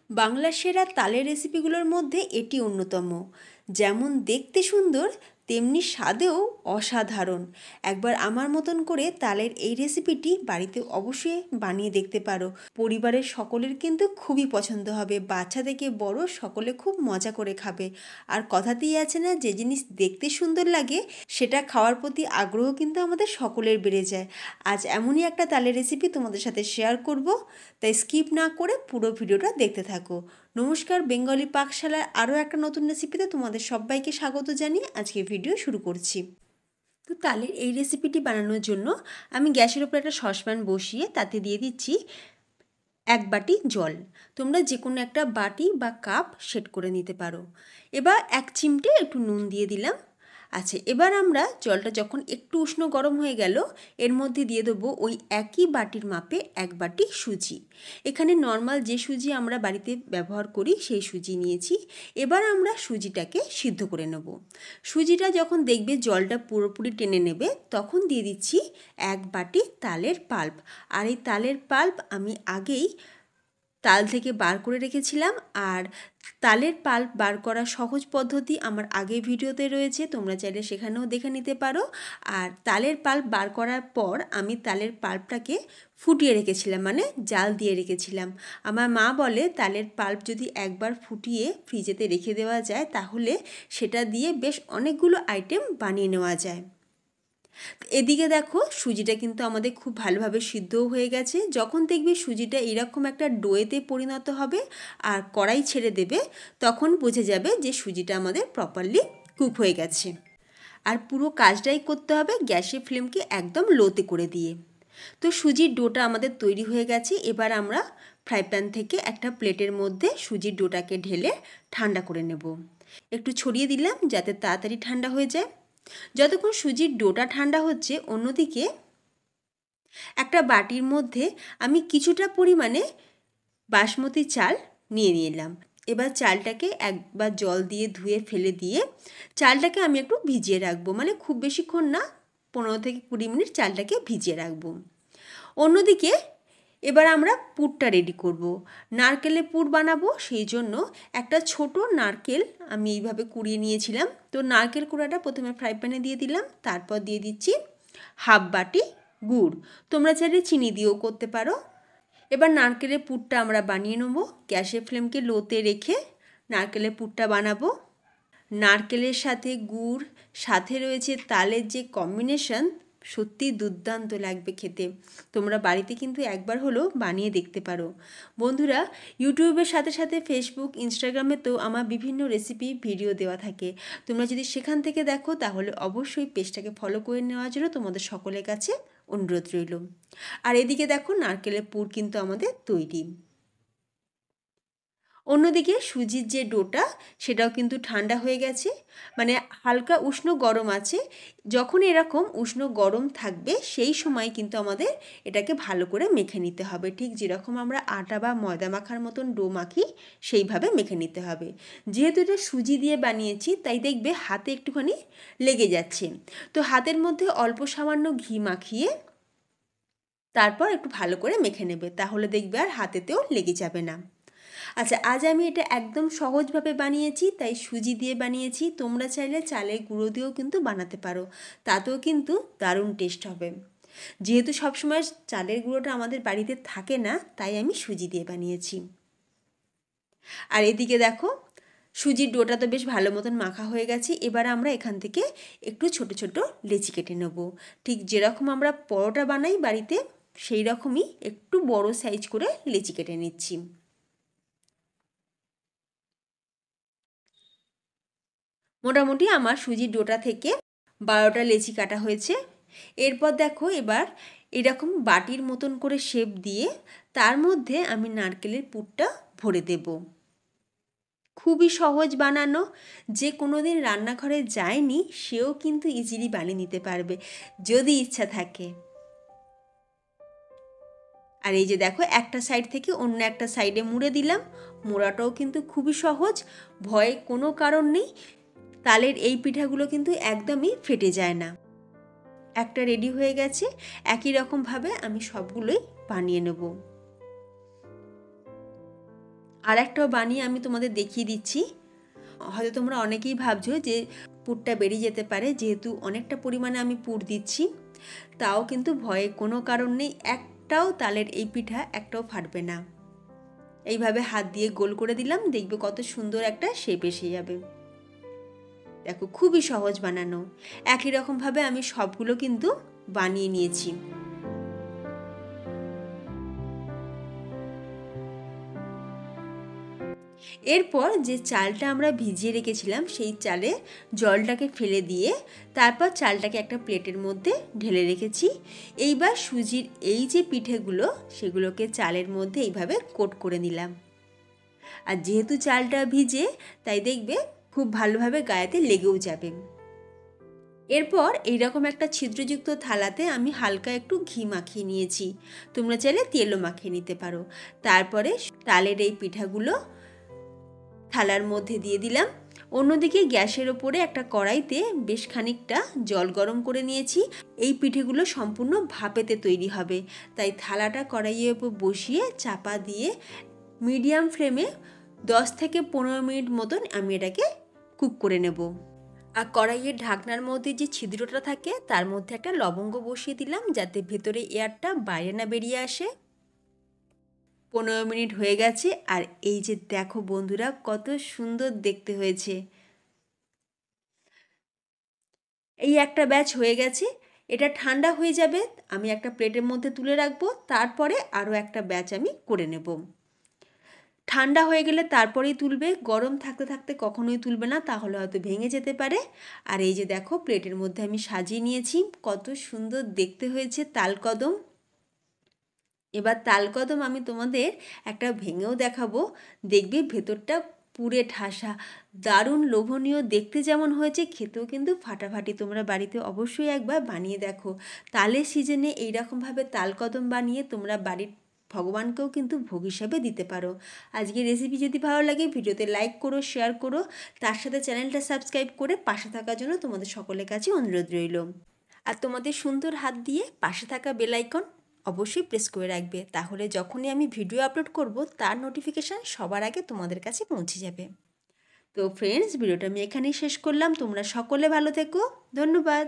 বাংলার সেরা তালের রেসিপিগুলোর মধ্যে এটি অন্যতম। যেমন দেখতে সুন্দর তেমনি স্বাদেও অসাধারণ। একবার আমার মতন করে তালের এই রেসিপিটি বাড়িতে অবশ্যই বানিয়ে দেখতে পারো। পরিবারের সকলের কিন্তু খুবই পছন্দ হবে, বাচ্চা থেকে বড় সকলে খুব মজা করে খাবে। আর কথাতেই আছে না, যে জিনিস দেখতে সুন্দর লাগে সেটা খাওয়ার প্রতি আগ্রহ কিন্তু আমাদের সকলের বেড়ে যায়। আজ এমনই একটা তালের রেসিপি তোমাদের সাথে শেয়ার করব, তাই স্কিপ না করে পুরো ভিডিওটা দেখতে থাকো। নমস্কার, বেঙ্গলি পাকশালার আরও একটা নতুন রেসিপিতে তোমাদের সবাইকে স্বাগত জানিয়ে আজকে ভিডিও শুরু করছি। তো তালের এই রেসিপিটি বানানোর জন্য আমি গ্যাসের উপর একটা সসপ্যান বসিয়ে তাতে দিয়ে দিচ্ছি 1 বাটি জল। তোমরা যে কোনো একটা বাটি বা কাপ সেট করে নিতে পারো। এবার 1 চিমটে একটু নুন দিয়ে দিলাম। আচ্ছা, এবার আমরা জলটা যখন একটু উষ্ণ গরম হয়ে গেল, এর মধ্যে দিয়ে দেবো ওই একই বাটির মাপে 1 বাটি সুজি। এখানে নর্মাল যে সুজি আমরা বাড়িতে ব্যবহার করি সেই সুজি নিয়েছি। এবার আমরা সুজিটাকে সিদ্ধ করে নেব। সুজিটা যখন দেখবে জলটা পুরোপুরি টেনে নেবে, তখন দিয়ে দিচ্ছি 1 বাটি তালের পাল্প। আর এই তালের পাল্প আমি আগেই তাল থেকে বার করে রেখেছিলাম। আর তালের পাল্প বার করা সহজ পদ্ধতি আমার আগের ভিডিওতে রয়েছে, তোমরা চাইলে সেখানেও দেখে নিতে পারো। আর তালের পাল্প বার করার পর আমি তালের পাল্পটাকে ফুটিয়ে রেখেছিলাম, মানে জাল দিয়ে রেখেছিলাম। আমার মা বলে তালের পাল্প যদি একবার ফুটিয়ে ফ্রিজেতে রেখে দেওয়া যায় তাহলে সেটা দিয়ে বেশ অনেকগুলো আইটেম বানিয়ে নেওয়া যায়। এদিকে দেখো সুজিটা কিন্তু আমাদের খুব ভালোভাবে সিদ্ধও হয়ে গেছে। যখন দেখবে সুজিটা এরকম একটা ডোয়েতে পরিণত হবে আর কড়াই ছেড়ে দেবে, তখন বুঝে যাবে যে সুজিটা আমাদের প্রপারলি কুক হয়ে গেছে। আর পুরো কাজটাই করতে হবে গ্যাসের ফ্লেমকে একদম লোতে করে দিয়ে। তো সুজির ডোটা আমাদের তৈরি হয়ে গেছে। এবার আমরা ফ্রাই প্যান থেকে একটা প্লেটের মধ্যে সুজির ডোটাকে ঢেলে ঠান্ডা করে নেব। একটু ছড়িয়ে দিলাম যাতে তাড়াতাড়ি ঠান্ডা হয়ে যায়। যতক্ষণ সুজির ডোটা ঠান্ডা হচ্ছে, অন্যদিকে একটা বাটির মধ্যে আমি কিছুটা পরিমাণে বাসমতি চাল নিয়ে নিলাম। এবার চালটাকে একবার জল দিয়ে ধুয়ে ফেলে দিয়ে চালটাকে আমি একটু ভিজিয়ে রাখবো, মানে খুব বেশিক্ষণ না, 15 থেকে 20 মিনিট চালটাকে ভিজিয়ে রাখবো। অন্যদিকে এবার আমরা পুরটা রেডি করব। নারকেলের পুর বানাবো, সেই জন্য একটা ছোট নারকেল আমি এইভাবে কুড়িয়ে নিয়েছিলাম। তো নারকেল কুড়াটা প্রথমে ফ্রাই প্যানে দিয়ে দিলাম, তারপর দিয়ে দিচ্ছি 1/2 বাটি গুড়। তোমরা চাইলে চিনি দিয়েও করতে পারো। এবার নারকেলের পুরটা আমরা বানিয়ে নেবো। গ্যাসের ফ্লেমকে লোতে রেখে নারকেলের পুরটা বানাবো। নারকেলের সাথে গুড়, সাথে রয়েছে তালের যে কম্বিনেশন, সত্যি দুর্দান্ত লাগবে খেতে। তোমরা বাড়িতে কিন্তু একবার হলেও বানিয়ে দেখতে পারো। বন্ধুরা, ইউটিউবের সাথে সাথে ফেসবুক, ইনস্টাগ্রামেতেও আমার বিভিন্ন রেসিপি ভিডিও দেওয়া থাকে। তোমরা যদি সেখান থেকে দেখো তাহলে অবশ্যই পেজটাকে ফলো করে নেওয়ার জন্য তোমাদের সকলের কাছে অনুরোধ রইল। আর এদিকে দেখো নারকেলের পুর কিন্তু আমাদের তৈরি। অন্যদিকে সুজির যে ডোটা সেটাও কিন্তু ঠান্ডা হয়ে গেছে, মানে হালকা উষ্ণ গরম আছে। যখন এরকম উষ্ণ গরম থাকবে সেই সময় কিন্তু আমাদের এটাকে ভালো করে মেখে নিতে হবে, ঠিক যেরকম আমরা আটা বা ময়দা মাখার মতন ডো মাখি সেইভাবে মেখে নিতে হবে। যেহেতু এটা সুজি দিয়ে বানিয়েছি তাই দেখবে হাতে একটুখানি লেগে যাচ্ছে। তো হাতের মধ্যে অল্প সামান্য ঘি মাখিয়ে তারপর একটু ভালো করে মেখে নেবে, তাহলে দেখবে আর হাতেতেও লেগে যাবে না। আচ্ছা, আজ আমি এটা একদম সহজভাবে বানিয়েছি, তাই সুজি দিয়ে বানিয়েছি। তোমরা চাইলে চালের গুঁড়ো দিয়েও কিন্তু বানাতে পারো, তাতেও কিন্তু দারুণ টেস্ট হবে। যেহেতু সবসময় চালের গুঁড়োটা আমাদের বাড়িতে থাকে না, তাই আমি সুজি দিয়ে বানিয়েছি। আর এদিকে দেখো সুজির ডোটা তো বেশ ভালো মতন মাখা হয়ে গেছে। এবার আমরা এখান থেকে একটু ছোট ছোট লেচি কেটে নেব। ঠিক যেরকম আমরা পরোটা বানাই বাড়িতে, সেই রকমই একটু বড় সাইজ করে লেচি কেটে নিচ্ছি। মোটামুটি আমার সুজির ডোটা থেকে 12টা লেচি কাটা হয়েছে। এরপর দেখো এবার এরকম বাটির মতন করে শেপ দিয়ে তার মধ্যে আমি নারকেলের পুরটা ভরে দেব। খুবই সহজ বানানো, যে কোনো দিন রান্নাঘরে যায়নি সেও কিন্তু ইজিলি বানিয়ে নিতে পারবে যদি ইচ্ছা থাকে। আর এই যে দেখো একটা সাইড থেকে অন্য একটা সাইডে মুড়ে দিলাম। মোড়াটাও কিন্তু খুবই সহজ, ভয়ে কোনো কারণ নেই। তালের এই পিঠাগুলো কিন্তু একদমই ফেটে যায় না। একটা রেডি হয়ে গেছে। একই রকমভাবে আমি সবগুলোই বানিয়ে নেব। আর একটাও বানিয়ে আমি তোমাদের দেখিয়ে দিচ্ছি। হয়তো তোমরা অনেকেই ভাবছো যে পুরটা বেরিয়ে যেতে পারে, যেহেতু অনেকটা পরিমাণে আমি পুর দিচ্ছি। তাও কিন্তু ভয়ে কোনো কারণ নেই, একটাও তালের এই পিঠা একটাও ফাটবে না। এইভাবে হাত দিয়ে গোল করে দিলাম, দেখবে কত সুন্দর একটা শেপ এসে যাবে। দেখো খুবই সহজ বানানো। একই রকমভাবে আমি সবগুলো কিন্তু বানিয়ে নিয়েছি। এরপর যে চালটা আমরা ভিজিয়ে রেখেছিলাম সেই চালে জলটাকে ফেলে দিয়ে তারপর চালটাকে একটা প্লেটের মধ্যে ঢেলে রেখেছি। এইবার সুজির এই যে পিঠেগুলো সেগুলোকে চালের মধ্যে এইভাবে কোট করে নিলাম। আর যেহেতু চালটা ভিজে তাই দেখবে খুব ভালোভাবে গায়েতে লেগেও যাবে। এরপর এইরকম একটা ছিদ্রযুক্ত থালাতে আমি হালকা একটু ঘি মাখিয়ে নিয়েছি, তোমরা চাইলে তেলও মাখিয়ে নিতে পারো। তারপরে তালের এই পিঠাগুলো থালার মধ্যে দিয়ে দিলাম। অন্যদিকে গ্যাসের ওপরে একটা কড়াইতে বেশ খানিকটা জল গরম করে নিয়েছি। এই পিঠেগুলো সম্পূর্ণ ভাপেতে তৈরি হবে, তাই থালাটা কড়াইয়ের ওপর বসিয়ে চাপা দিয়ে মিডিয়াম ফ্লেমে 10 থেকে 15 মিনিট মতন আমি এটাকে কুক করে নেব। আর কড়াইয়ের ঢাকনার মধ্যে যে ছিদ্রটা থাকে তার মধ্যে একটা লবঙ্গ বসিয়ে দিলাম, যাতে ভেতরে এয়ারটা বাইরে না বেরিয়ে আসে। 15 মিনিট হয়ে গেছে, আর এই যে দেখো বন্ধুরা কত সুন্দর দেখতে হয়েছে। এই একটা ব্যাচ হয়ে গেছে, এটা ঠান্ডা হয়ে যাবে, আমি একটা প্লেটের মধ্যে তুলে রাখবো। তারপরে আরও একটা ব্যাচ আমি করে নেব। ঠান্ডা হয়ে গেলে তারপরেই তুলবে, গরম থাকতে থাকতে কখনোই তুলবে না, তাহলে হয়তো ভেঙে যেতে পারে। আর এই যে দেখো প্লেটের মধ্যে আমি সাজিয়ে নিয়েছি, কত সুন্দর দেখতে হয়েছে তালকদম। এবার তালকদম আমি তোমাদের একটা ভেঙেও দেখাবো, দেখবে ভেতরটা পুরে ঠাসা, দারুণ লোভনীয় দেখতে যেমন হয়েছে, খেতেও কিন্তু ফাটাফাটি। তোমরা বাড়িতে অবশ্যই একবার বানিয়ে দেখো। তালের সিজনে এইরকমভাবে তালকদম বানিয়ে তোমরা বাড়ির ভগবানকেও কিন্তু ভোগ হিসাবে দিতে পারো। আজকের রেসিপি যদি ভালো লাগে ভিডিওতে লাইক করো, শেয়ার করো, তার সাথে চ্যানেলটা সাবস্ক্রাইব করে পাশে থাকার জন্য তোমাদের সকলের কাছে অনুরোধ রইল। আর তোমাদের সুন্দর হাত দিয়ে পাশে থাকা বেল আইকন অবশ্যই প্রেস করে রাখবে, তাহলে যখনই আমি ভিডিও আপলোড করব তার নোটিফিকেশান সবার আগে তোমাদের কাছে পৌঁছে যাবে। তো ফ্রেন্ডস, ভিডিওটা আমি এখানেই শেষ করলাম। তোমরা সকলে ভালো থেকো, ধন্যবাদ।